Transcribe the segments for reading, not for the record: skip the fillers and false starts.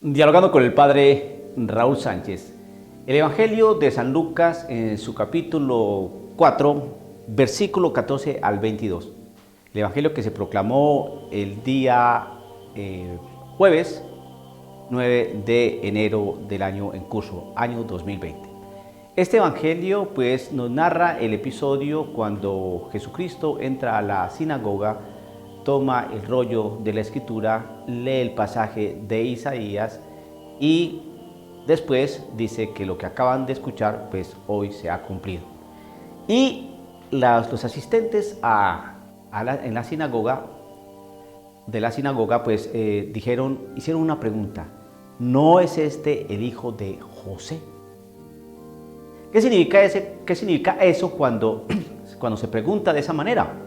Dialogando con el padre Raúl Sánchez. El Evangelio de San Lucas en su capítulo 4, versículo 14 al 22. El Evangelio que se proclamó el día jueves 9 de enero del año en curso, año 2020. Este Evangelio pues nos narra el episodio cuando Jesucristo entra a la sinagoga, toma el rollo de la escritura, lee el pasaje de Isaías y después dice que lo que acaban de escuchar pues hoy se ha cumplido. Y los asistentes en la sinagoga, pues hicieron una pregunta: ¿no es este el hijo de José? ¿Qué significa eso cuando se pregunta de esa manera?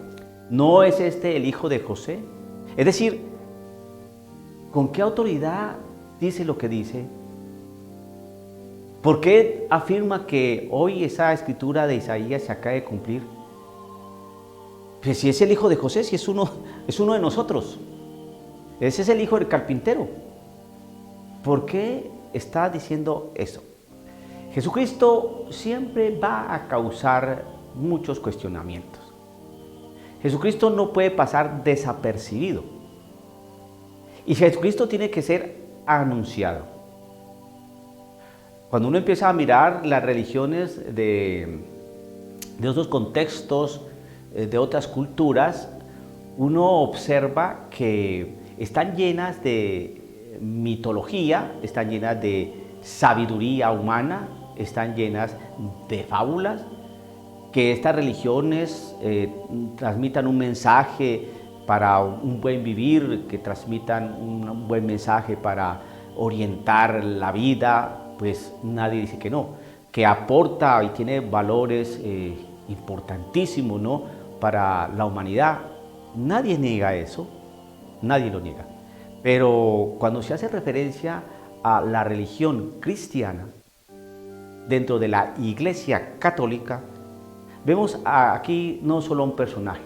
¿No es este el hijo de José? Es decir, ¿con qué autoridad dice lo que dice? ¿Por qué afirma que hoy esa escritura de Isaías se acaba de cumplir? Pues si es el hijo de José, si es uno de nosotros. Ese es el hijo del carpintero. ¿Por qué está diciendo eso? Jesucristo siempre va a causar muchos cuestionamientos. Jesucristo no puede pasar desapercibido. Y Jesucristo tiene que ser anunciado. Cuando uno empieza a mirar las religiones de otros contextos, de otras culturas, uno observa que están llenas de mitología, están llenas de sabiduría humana, están llenas de fábulas, que estas religiones transmitan un mensaje para un buen vivir, que transmitan un buen mensaje para orientar la vida, pues nadie dice que no, que aporta y tiene valores importantísimos, ¿no?, para la humanidad. Nadie niega eso, nadie lo niega. Pero cuando se hace referencia a la religión cristiana, dentro de la Iglesia Católica, vemos aquí no solo a un personaje,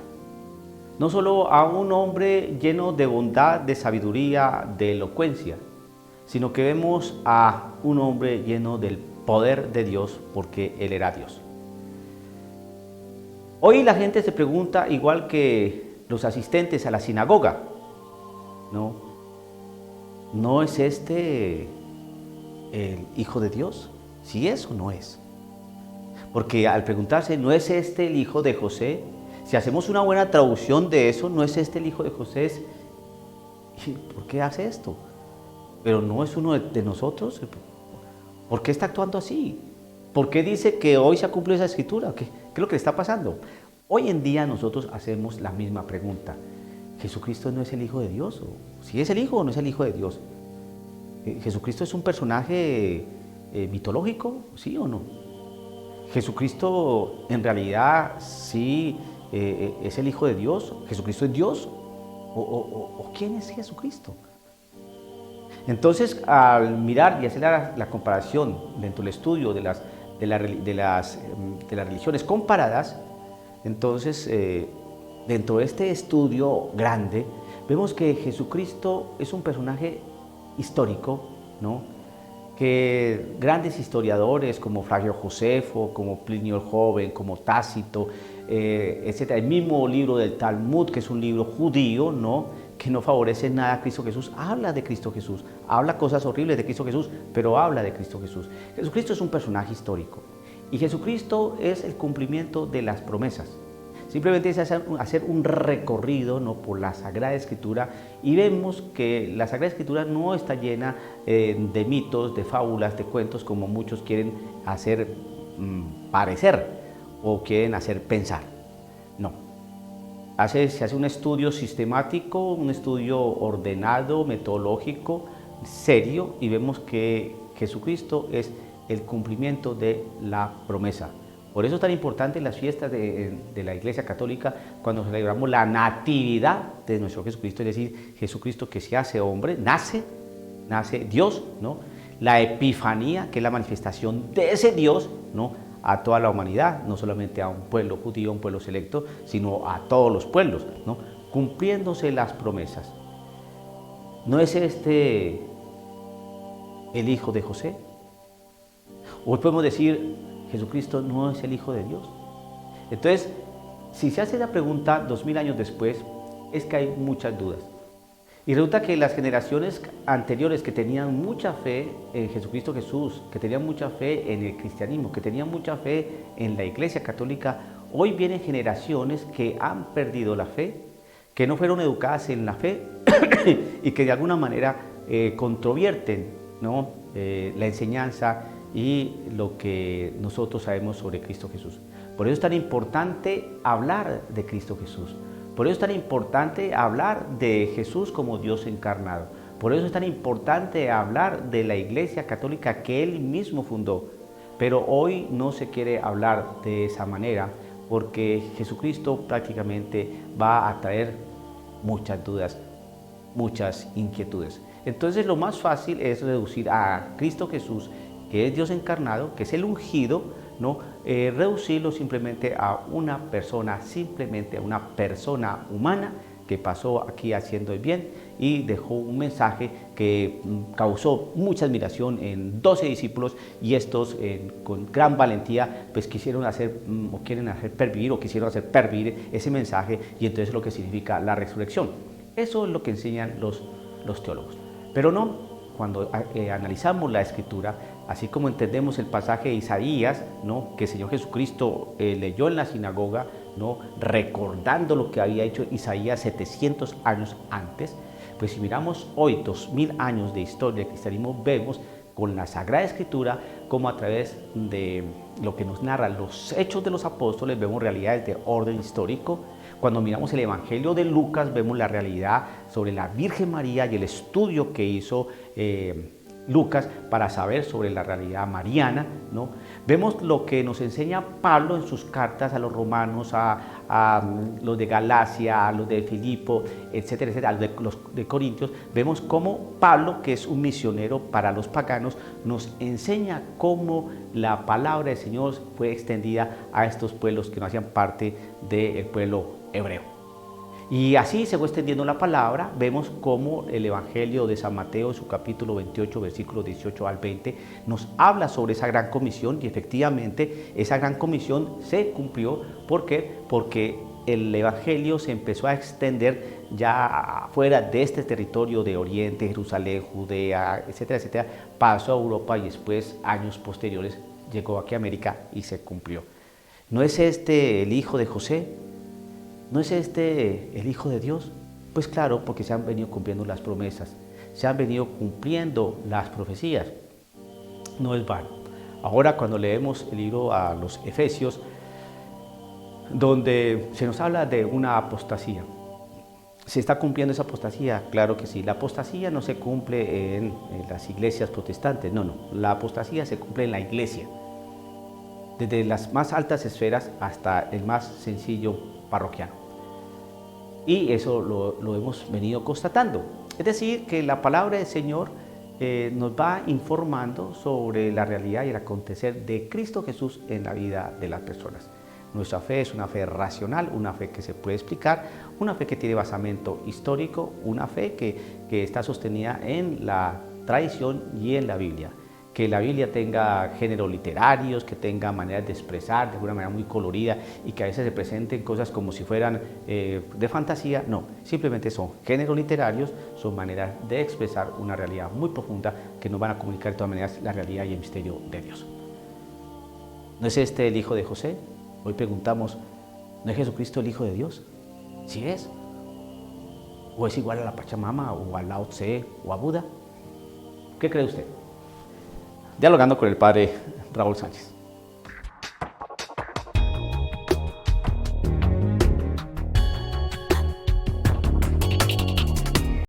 no solo a un hombre lleno de bondad, de sabiduría, de elocuencia, sino que vemos a un hombre lleno del poder de Dios, porque Él era Dios. Hoy la gente se pregunta, igual que los asistentes a la sinagoga, ¿no es este el Hijo de Dios? ¿Sí es o no es? Porque al preguntarse, ¿no es este el hijo de José? Si hacemos una buena traducción de eso, ¿no es este el hijo de José? ¿Por qué hace esto? Pero no es uno de nosotros. ¿Por qué está actuando así? ¿Por qué dice que hoy se ha cumplido esa escritura? ¿Qué es lo que le está pasando? Hoy en día nosotros hacemos la misma pregunta. ¿Jesucristo no es el Hijo de Dios? ¿Si es el Hijo o no es el Hijo de Dios? ¿Jesucristo es un personaje mitológico? ¿Sí o no? ¿Jesucristo en realidad sí es el Hijo de Dios? ¿Jesucristo es Dios? ¿O quién es Jesucristo? Entonces, al mirar y hacer la comparación dentro del estudio de las religiones comparadas, entonces, dentro de este estudio grande, vemos que Jesucristo es un personaje histórico, ¿no?, que grandes historiadores como Flavio Josefo, como Plinio el Joven, como Tácito, etc., el mismo libro del Talmud, que es un libro judío, ¿no?, que no favorece nada a Cristo Jesús, habla de Cristo Jesús, habla cosas horribles de Cristo Jesús, pero habla de Cristo Jesús. Jesucristo es un personaje histórico y Jesucristo es el cumplimiento de las promesas. Simplemente es hacer un recorrido, ¿no?, por la Sagrada Escritura, y vemos que la Sagrada Escritura no está llena de mitos, de fábulas, de cuentos, como muchos quieren hacer parecer o quieren hacer pensar. No. Se hace un estudio sistemático, un estudio ordenado, metodológico, serio, y vemos que Jesucristo es el cumplimiento de la promesa. Por eso es tan importante en las fiestas de la Iglesia Católica, cuando celebramos la natividad de nuestro Jesucristo, es decir, Jesucristo que se hace hombre, nace Dios, ¿no? La Epifanía, que es la manifestación de ese Dios, ¿no?, a toda la humanidad, no solamente a un pueblo judío, a un pueblo selecto, sino a todos los pueblos, ¿no?, cumpliéndose las promesas. ¿No es este el hijo de José? Hoy podemos decir, Jesucristo no es el Hijo de Dios. Entonces, si se hace la pregunta 2000 años después, es que hay muchas dudas. Y resulta que las generaciones anteriores que tenían mucha fe en Jesucristo Jesús, que tenían mucha fe en el cristianismo, que tenían mucha fe en la Iglesia Católica, hoy vienen generaciones que han perdido la fe, que no fueron educadas en la fe y que de alguna manera controvierten, ¿no?, la enseñanza y lo que nosotros sabemos sobre Cristo Jesús. Por eso es tan importante hablar de Cristo Jesús. Por eso es tan importante hablar de Jesús como Dios encarnado. Por eso es tan importante hablar de la Iglesia Católica que Él mismo fundó. Pero hoy no se quiere hablar de esa manera porque Jesucristo prácticamente va a traer muchas dudas, muchas inquietudes. Entonces lo más fácil es reducir a Cristo Jesús, que es Dios encarnado, que es el ungido, ¿no? Reducirlo simplemente a una persona, simplemente a una persona humana que pasó aquí haciendo el bien y dejó un mensaje que causó mucha admiración en 12 discípulos y estos con gran valentía pues quisieron hacer o quieren hacer pervivir o quisieron hacer pervivir ese mensaje y entonces lo que significa la resurrección. Eso es lo que enseñan los teólogos. Pero no, cuando analizamos la Escritura, así como entendemos el pasaje de Isaías, ¿no?, que el Señor Jesucristo leyó en la sinagoga, ¿no?, recordando lo que había hecho Isaías 700 años antes, pues si miramos hoy 2000 años de historia del cristianismo, vemos con la Sagrada Escritura como a través de lo que nos narra los hechos de los apóstoles vemos realidades de orden histórico. Cuando miramos el Evangelio de Lucas vemos la realidad sobre la Virgen María y el estudio que hizo Lucas para saber sobre la realidad mariana, ¿no? Vemos lo que nos enseña Pablo en sus cartas a los romanos, a los de Galacia, a los de Filipo, etcétera, etcétera, a los de Corintios. Vemos cómo Pablo, que es un misionero para los paganos, nos enseña cómo la palabra del Señor fue extendida a estos pueblos que no hacían parte del pueblo hebreo. Y así se fue extendiendo la palabra. Vemos cómo el Evangelio de San Mateo, en su capítulo 28, versículos 18 al 20, nos habla sobre esa gran comisión y efectivamente esa gran comisión se cumplió. ¿Por qué? Porque el Evangelio se empezó a extender ya fuera de este territorio de Oriente, Jerusalén, Judea, etcétera, etcétera, pasó a Europa y después, años posteriores, llegó aquí a América y se cumplió. ¿No es este el hijo de José? ¿No es este el Hijo de Dios? Pues claro, porque se han venido cumpliendo las promesas, se han venido cumpliendo las profecías. No es vano. Ahora cuando leemos el libro a los Efesios, donde se nos habla de una apostasía, ¿se está cumpliendo esa apostasía? Claro que sí. La apostasía no se cumple en las iglesias protestantes, no. La apostasía se cumple en la iglesia, desde las más altas esferas hasta el más sencillo parroquiano. Y eso lo hemos venido constatando. Es decir, que la palabra del Señor nos va informando sobre la realidad y el acontecer de Cristo Jesús en la vida de las personas. Nuestra fe es una fe racional, una fe que se puede explicar, una fe que tiene basamento histórico, una fe que está sostenida en la tradición y en la Biblia. Que la Biblia tenga géneros literarios, que tenga maneras de expresar de una manera muy colorida y que a veces se presenten cosas como si fueran de fantasía, no, simplemente son géneros literarios, son maneras de expresar una realidad muy profunda que nos van a comunicar de todas maneras la realidad y el misterio de Dios. ¿No es este el Hijo de José? Hoy preguntamos, ¿no es Jesucristo el Hijo de Dios? ¿Sí es? ¿O es igual a la Pachamama o a Lao Tse o a Buda? ¿Qué cree usted? Dialogando con el padre Raúl Sánchez.